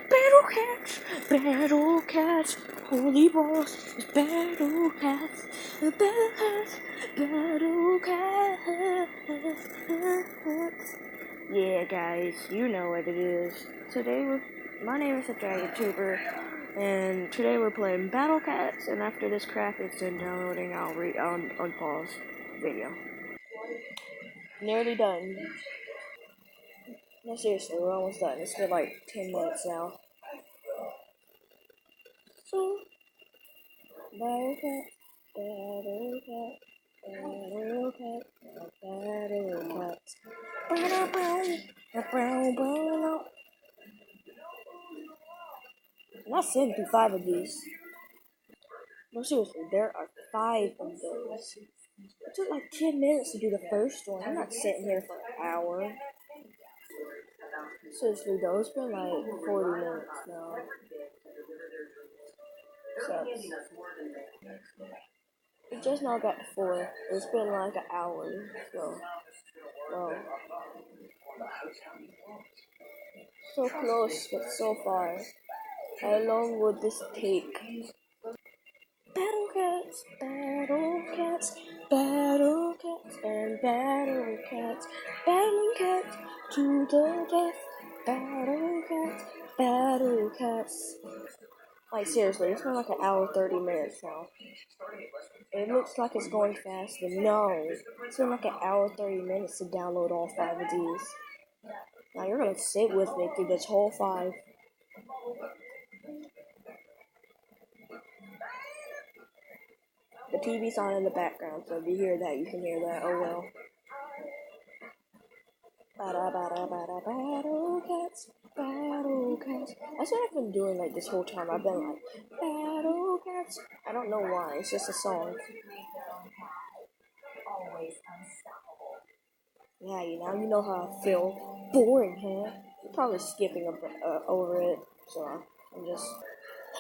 battle cats, holy balls, it's battle cats, battle cats. Yeah, guys, you know what it is. My name is the Dragon Tuber, and today we're playing Battle Cats. And after this crap is done downloading, I'll unpause video. Nearly done. No, seriously, we're almost done. It's been like 10 minutes now. So, Battle Cat, Battle Cat, Battle Cat, Battle Cat. And I sent through 5 of these. No, seriously, there are 5 of those. It took like 10 minutes to do the first one. I'm not sitting here for an hour. Seriously though, it's been like 40 minutes now. So, it just now got to 4. It's been like an hour. So, well, so close, but so far. How long would this take? Battle cats, battle cats, battle cats, and battle cats, battling cats to the death. Battle cats, battle cats. Like seriously, it's been like an hour 30 minutes now. It looks like it's going fast, but no. It's been like an hour 30 minutes to download all 5 of these. Now you're gonna sit with me through this whole 5. The TV's on in the background, so if you hear that, you can hear that. Oh well. Battle cats, battle cats. That's what I've been doing like this whole time. I've been like, battle cats. I don't know why. It's just a song. Yeah, you know how I feel. Boring, huh? You're probably skipping over it, so I'm just.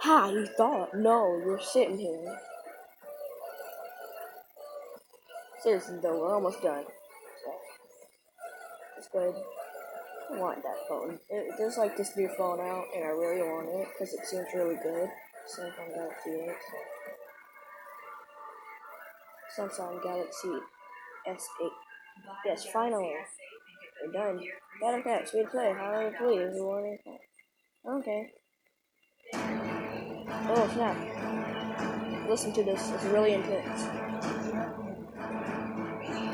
Ha! You thought? No, you're sitting here. Seriously though, we're almost done. So, it's good. I want that phone. There's like this new phone out, and I really want it because it seems really good. Samsung Galaxy 8. Samsung Galaxy S8. Yes, finally. We're done. Battle Cat, sweet play. However, please. Okay. Oh, snap. Listen to this. It's really intense.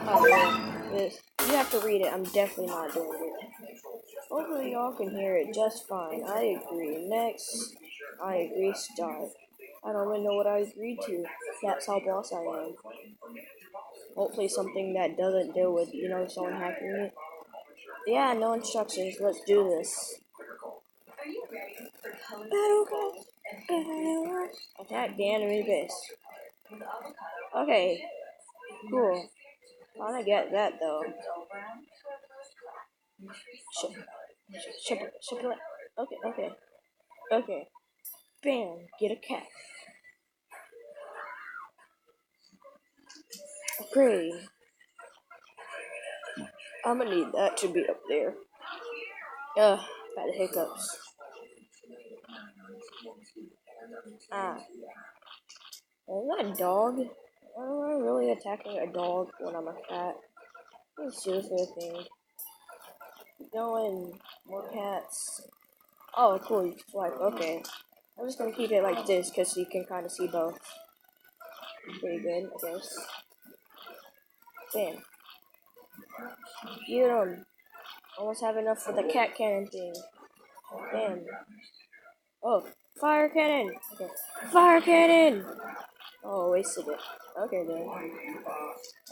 Oh, man. This. You have to read it. I'm definitely not doing it. Hopefully y'all can hear it just fine. I agree. Next. I agree. Start. I don't even know what I agreed to. That's how boss I am. Hopefully something that doesn't deal with, someone hacking it. Yeah, no instructions. Let's do this. Battle Cats. Attack the enemy base. Okay. Cool. I wanna get that though. Okay. Bam. Get a cat. Great. I'm gonna need that to be up there. Ugh, got the hiccups. Ah. Is that a dog? Am I really attacking a dog when I'm a cat? It's seriously a thing. Keep going. More cats. Oh, cool. You can swipe. Okay. I'm just gonna keep it like this because you can kind of see both. Pretty good, I guess. Bam. Get 'em. Almost have enough for the cat cannon thing. Bam. Oh, fire cannon! Okay. Fire cannon! Oh, wasted it. Okay then.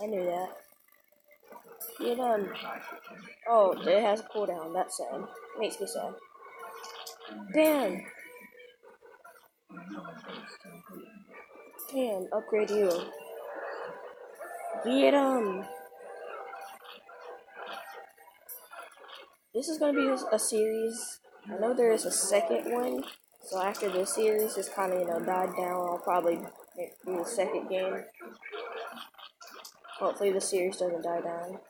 I knew that. Get 'em. Oh, it has a cooldown. That's sad. Makes me sad. Bam! Bam, upgrade you. Get 'em! This is gonna be a series. I know there is a second one. So after this series is kind of, died down, I'll probably do the second game. Hopefully the series doesn't die down.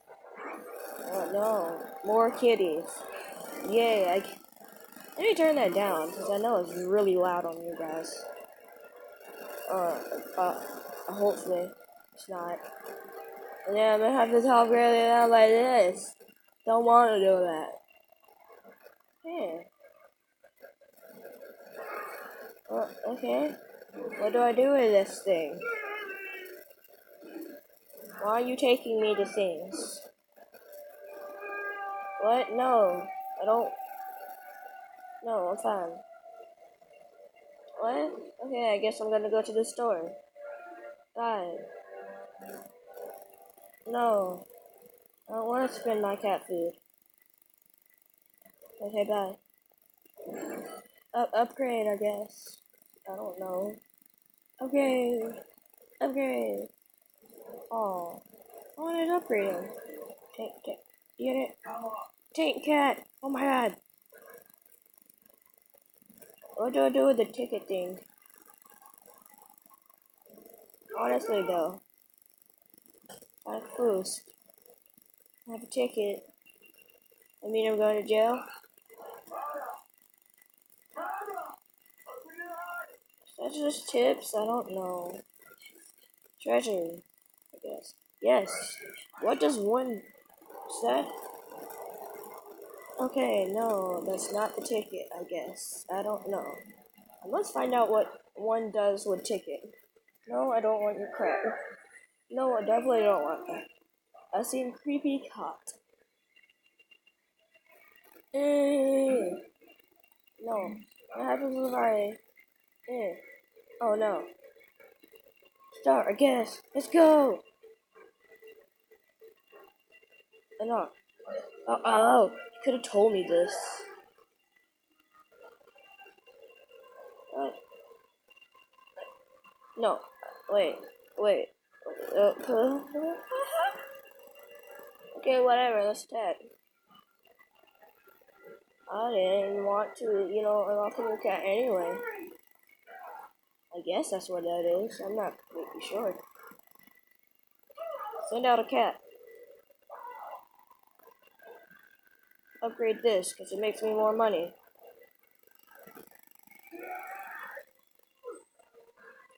Oh no, more kitties. Yay, Let me turn that down, because I know it's really loud on you guys. Hopefully, it's not. And then I'm gonna have to talk really loud like this. Don't want to do that. Yeah. Okay. What do I do with this thing? Why are you taking me to things? What? No. I don't. No, I'm fine. What? Okay, I guess I'm gonna go to the store. God. No. I don't want to spend my cat food. Okay, bye. Upgrade, I guess. I don't know. Upgrade. Upgrade. Oh. I wanted to upgrade him. Tank. Get it? Tank cat. Oh my god. What do I do with the ticket thing? Honestly, though. I'm confused. I have a ticket. I mean, I'm going to jail? That's just tips? I don't know. Treasure, I guess. Yes. What does one say? Okay, no, that's not the ticket, I guess. I don't know. Let's find out what one does with ticket. No, I don't want your crap. No, I definitely don't want that. I seen creepy cat. No. What happens if I... Oh no. Start, I guess. Let's go! No. Oh, you could have told me this. What? No. Wait. Okay, whatever, let's attack. I didn't want to, unlock a new cat anyway. I guess that's what that is. I'm not completely sure. Send out a cat. Upgrade this, because it makes me more money.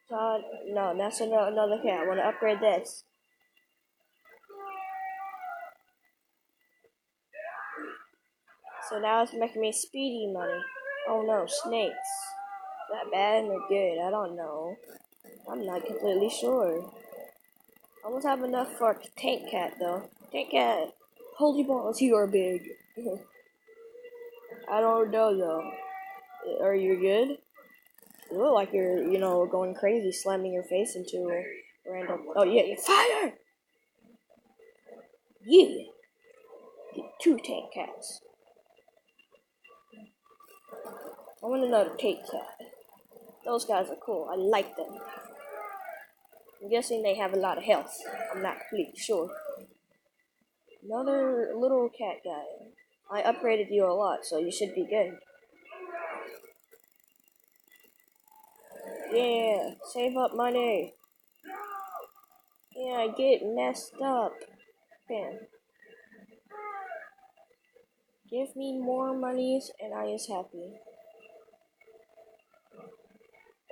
Todd, no, not send out another cat. I want to upgrade this. So now it's making me speedy money. Oh no, snakes. Is that bad or good? I don't know. I'm not completely sure. I almost have enough for a tank cat though. Tank cat. Holy balls, you are big. I don't know though. Are you good? You look like you're, going crazy, slamming your face into a random. Oh yeah, fire! Yeah. Get 2 tank cats. I want another tank cat. Those guys are cool. I like them. I'm guessing they have a lot of health. I'm not completely sure. Another little cat guy. I upgraded you a lot, so you should be good. Yeah, save up money. Yeah, I get messed up. Bam. Give me more monies and I is happy.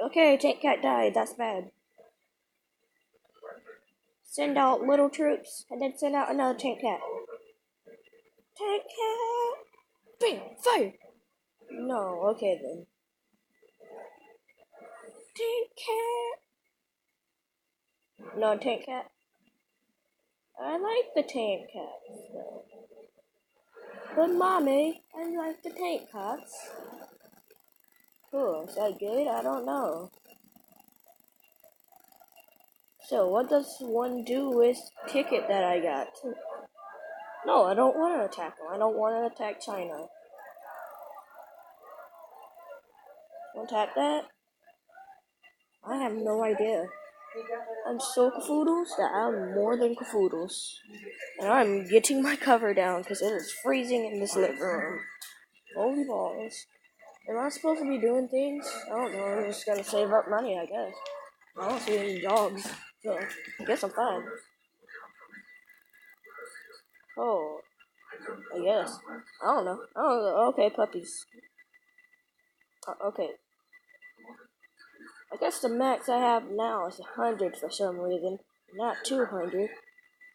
Okay, tank cat died. That's bad. Send out little troops and then send out another tank cat. Tank cat! Bam! Fire! No, okay then. Tank cat! No, tank cat. I like the tank cats though. But mommy, I like the tank cats. Cool, is that good? I don't know. So, what does one do with ticket that I got? No, I don't want to attack them. I don't want to attack China. Want to attack that? I have no idea. I'm so cafoodles that I'm more than cafoodles. And I'm getting my cover down because it is freezing in this living room. Holy balls. Am I supposed to be doing things? I don't know. I'm just gonna save up money, I guess. I don't see any jobs, so I guess I'm fine. Oh, I guess. I don't know. Okay, puppies. Okay. I guess the max I have now is 100 for some reason, not 200.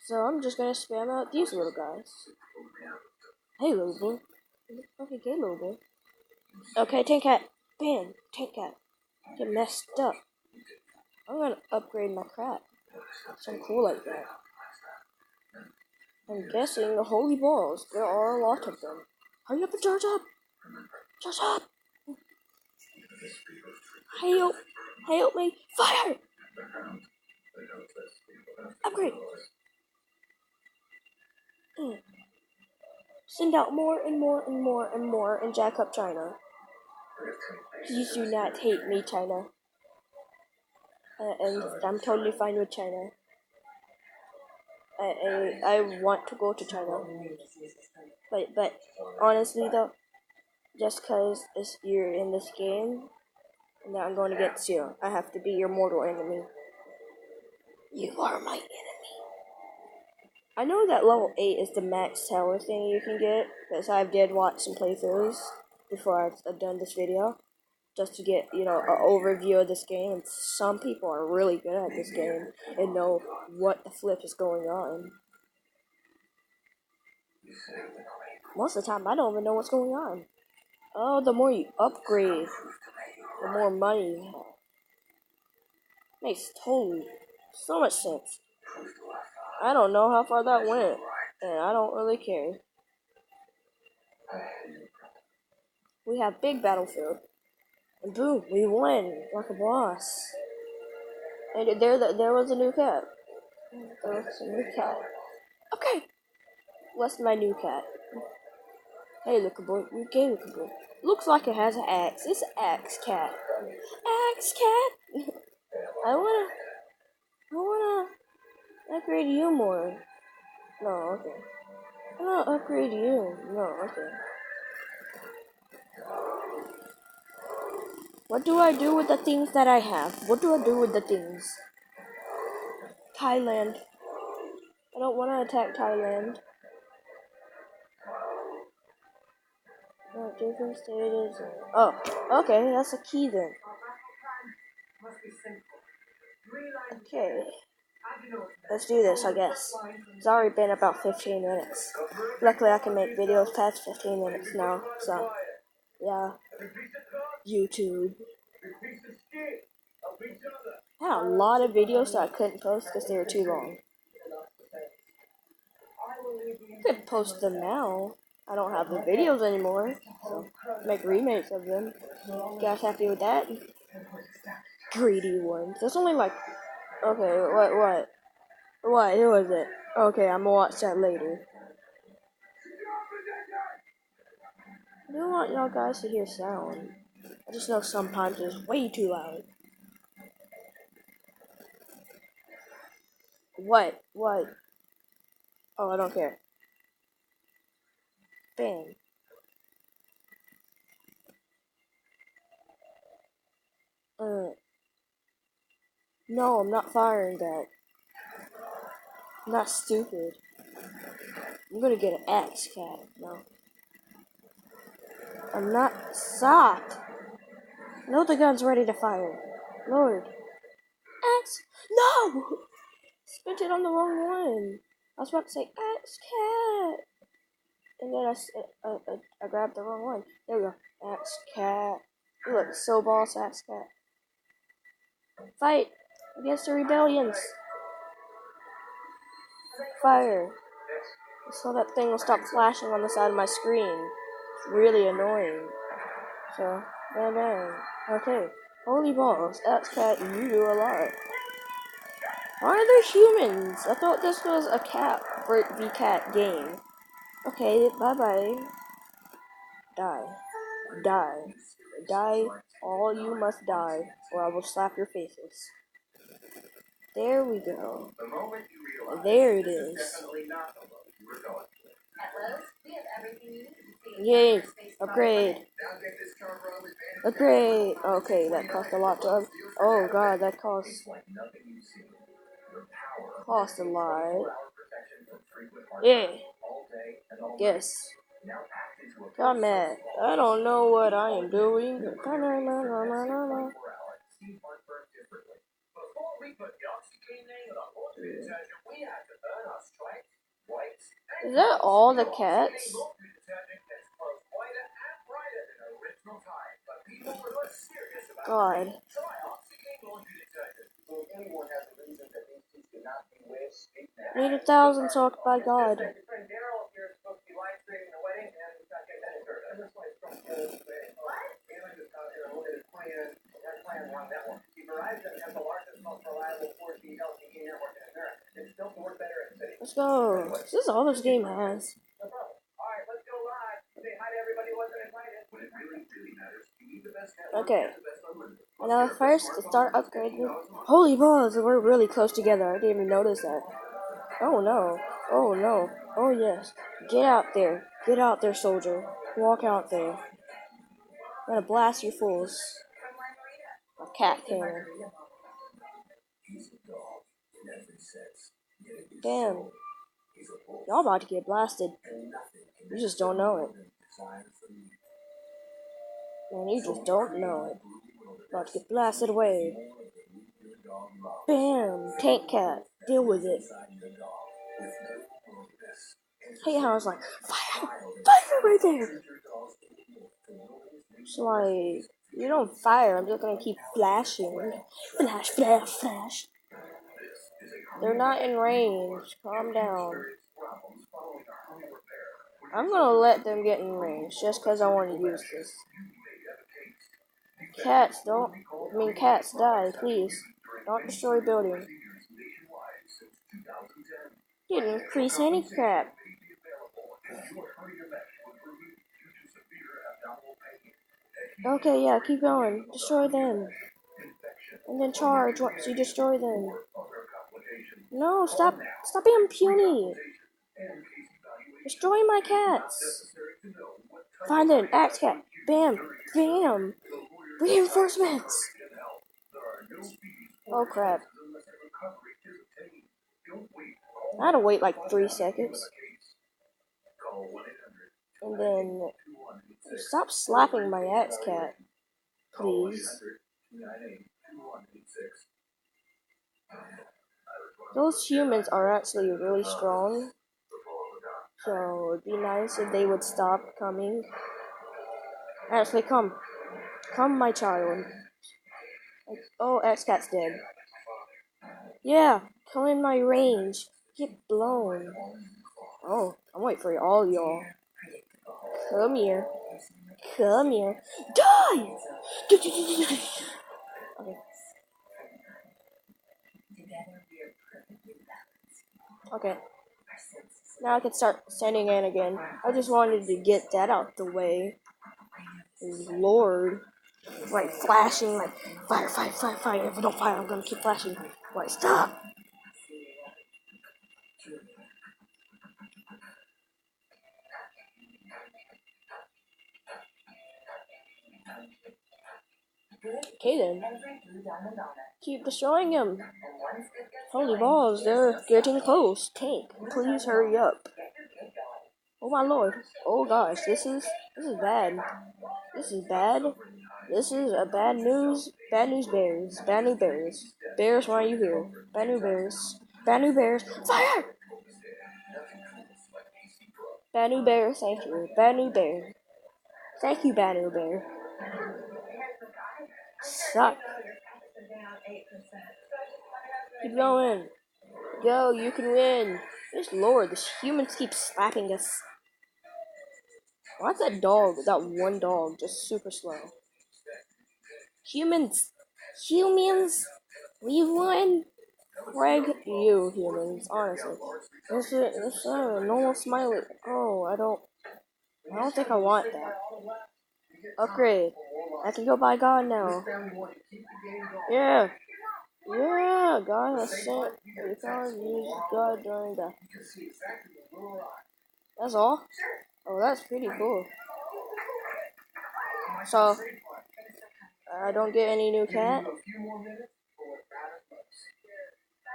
So I'm just gonna spam out these little guys. Hey, little boy. Okay, good little boy. Okay, tank cat. Bam, tank cat. Get messed up. I'm gonna upgrade my crap. Something cool like that. I'm guessing the holy balls. There are a lot of them. Hurry up and charge up! Charge up! Help! Help me! Fire! Upgrade! Send out more and more and more and more and jack up China. Please do not hate me, China. And I'm totally fine with China. I want to go to China. But honestly though, just because you're in this game, now I'm going against you. I have to be your mortal enemy. You are my enemy. I know that level 8 is the max tower thing you can get, because I did watch some playthroughs before I've done this video, just to get, an overview of this game, and some people are really good at this game and know what the flip is going on. Most of the time, I don't even know what's going on. Oh, the more you upgrade, the more money you have. Makes totally so much sense. I don't know how far that went, and I don't really care. We have big battlefield, and boom, we win like a boss. And there was a new cat. There was a new cat. Okay, what's my new cat? Hey, look boy, you gay look boy. Looks like it has an axe. It's an axe cat. Axe cat. I wanna upgrade you more. No, okay. I wanna upgrade you. No, okay. What do I do with the things that I have? What do I do with the things? Thailand. I don't want to attack Thailand. No, different status. Oh, okay, that's a key then. Okay. Let's do this, I guess. It's already been about 15 minutes. Luckily, I can make videos past 15 minutes now, so, yeah. YouTube. I had a lot of videos that I couldn't post because they were too long. I could post them now. I don't have the videos anymore, so make remakes of them. You guys happy with that? Greedy ones. There's only like, okay, what? Who was it? Okay, I'm gonna watch that later. I don't want y'all guys to hear sound. I just know sometimes it's way too loud. What? Oh, I don't care. Bang. No, I'm not firing that. I'm not stupid. I'm gonna get an axe cat. No. I'm not. Stop! No, the gun's ready to fire. Lord. Axe! No! Spent it on the wrong one. I was about to say axe cat. And then I grabbed the wrong one. There we go. Axe cat. You look so boss, axe cat. Fight against the rebellions. Fire. So that thing will stop flashing on the side of my screen. It's really annoying. So, bang. Okay. Holy balls. Axe cat, you do a lot. Why are there humans? I thought this was a cat v cat game. Okay, bye. Die. All you must die, or I will slap your faces. There we go. There it is. Yay! Upgrade! Okay, that cost a lot to oh god, that cost a lot. Yeah. Yes. God, man, I don't know what I am doing. Is that all the cats? God. Need 1,000 talked by God. Let's go. This is all this game has. Okay. And now first to start upgrading. Holy balls, we're really close together. I didn't even notice that. Oh no. Oh no. Oh yes. Get out there. Get out there, soldier. Walk out there. I'm gonna blast you fools. A cat cannon. Damn. Y'all about to get blasted. You just don't know it. Man, you just don't know it. About to get blasted away. Bam! Tank cat. Deal with it. Hey, how I was like, fire! Fire right there! So like, you don't fire, I'm just gonna keep flashing. Flash, flash, flash. They're not in range. Calm down. I'm gonna let them get in range just because I want to use this. Cats, cats, die, please. Don't destroy building. Didn't increase any crap. Okay, yeah, keep going. Destroy them. And then charge once you destroy them. No, stop being puny. Destroy my cats. Find an axe cat. Bam, bam. Reinforcements. Oh crap. I had to wait like 3 seconds. And then stop slapping my axe cat, please. Those humans are actually really strong. So it'd be nice if they would stop coming. Actually, come. Come, my child. Oh, X-Cat's dead. Yeah, come in my range. Get blown. Oh, I'm waiting for all y'all. Come here. Come here. Die! Okay. Okay. Now I can start sending in again. I just wanted to get that out the way. Lord. Right, flashing, like, fire, fire, fire, fire. If I don't fire, I'm gonna keep flashing. Right, stop! Okay then. Keep destroying him. Holy balls, they're getting close. Tank, please hurry up. Oh my lord. Oh gosh, this is bad. This is bad. This is a bad news. Bad news bears. Bad news bears. Bears, why are you here? Bad news bears. Bad news bears. Fire! Bad news bear, thank you. Bad news bear. Thank you, Bad news bear. Suck. Keep going. Go, you can win. Just lord, this humans keep slapping us. Why's that dog, that one dog, just super slow? Humans! Humans! We won! Craig, you humans, honestly. This is a normal smiley. Oh, I don't think I want that. Upgrade. I can go by God now. Yeah. Yeah, God has sent. You can't use God during the. That's all? Oh, that's pretty cool. So, I don't get any new cat.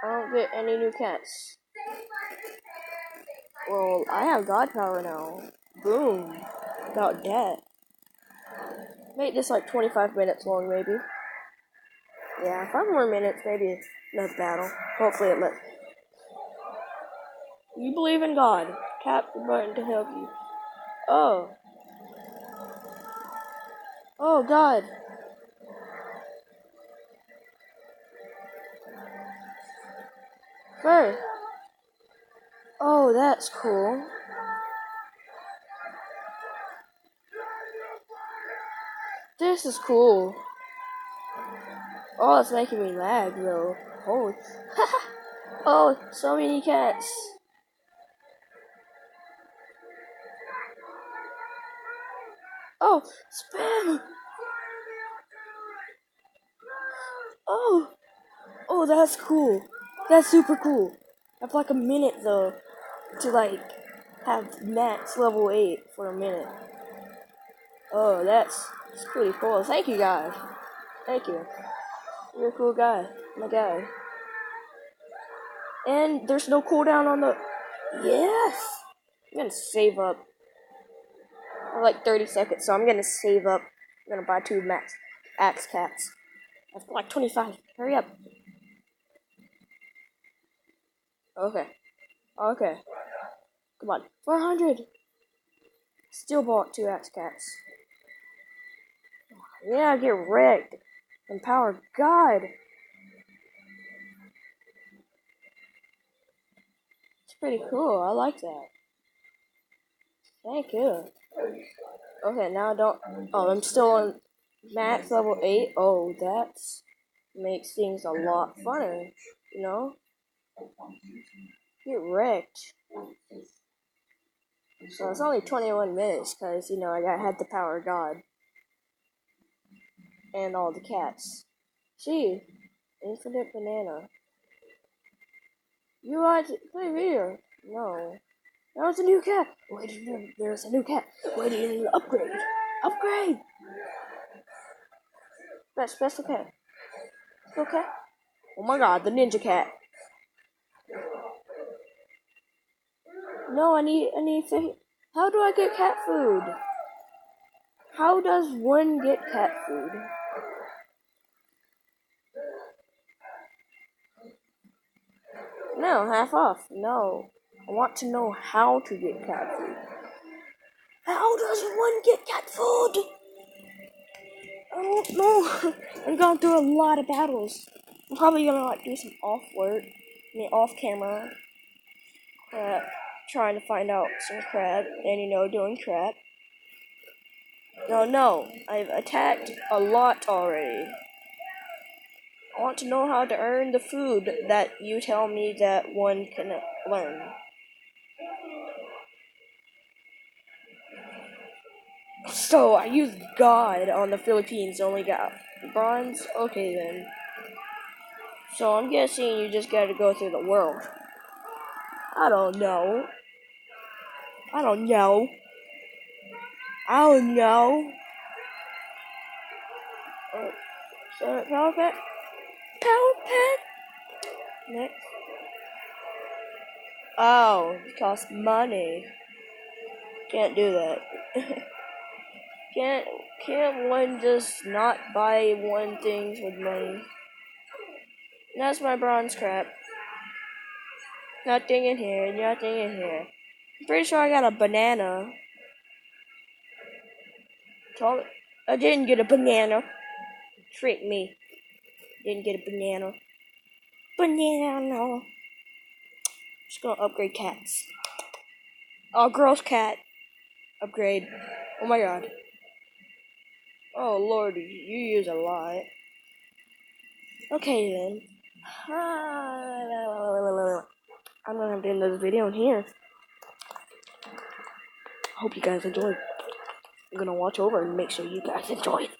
I don't get any new cats. Well, I have God power now. Boom. About that. Make this like 25 minutes long, maybe. Yeah, 5 more minutes, maybe another battle. Hopefully it lets. You believe in God. Tap the button to help you. Oh. Oh, God. Where? Oh, that's cool. This is cool. Oh, it's making me lag, though. Holy. Oh, so many cats. Oh, spam. Oh. Oh, that's cool. That's super cool. I have like a minute, though, to like have max level 8 for a minute. Oh, that's pretty cool. Thank you, guys. Thank you. You're a cool guy. My guy. And there's no cooldown on the... Yes! I'm gonna save up. I have like 30 seconds, so I'm gonna save up. I'm gonna buy 2 max axe cats. I've got like 25. Hurry up. Okay. Okay. Come on. 400! Still bought 2 axe cats. Yeah, get wrecked. Empower God. It's pretty cool. I like that. Thank you. Okay, now don't. Oh, I'm still on max level 8. Oh, that makes things a lot funner. You know? Get wrecked. So it's only 21 minutes because, you know, I had the power of God. And all the cats. See? Infinite banana. You want to play video? No. Now it's a new cat. Wait, there's a new cat. Wait, an upgrade. Upgrade! Special cat. Okay. Oh my god, the ninja cat. No, I need to. How do I get cat food? How does one get cat food? No, half off. No. I want to know how to get cat food. How does one get cat food? I don't know. I'm going through a lot of battles. I'm probably gonna like do some off work, off camera crap, trying to find out some crap, and you know, doing crap. No, I've attacked a lot already. I want to know how to earn the food that you tell me that one can learn. So, I used God on the Philippines, only got bronze? Okay then. So, I'm guessing you just gotta go through the world. I don't know. I don't know. So, Power Pet? Power Pet? Next. Oh, it costs money. Can't do that. Can't one just not buy one things with money? That's my bronze crap. Nothing in here, nothing in here. I'm pretty sure I got a banana. I didn't get a banana. Trick me. Didn't get a banana. Banana. Just gonna upgrade cats. Oh, girl's cat. Upgrade. Oh my god. Oh lord, you use a lot. Okay then. I'm gonna have to end this video in here. Hope you guys enjoyed. I'm gonna watch over and make sure you guys enjoy it.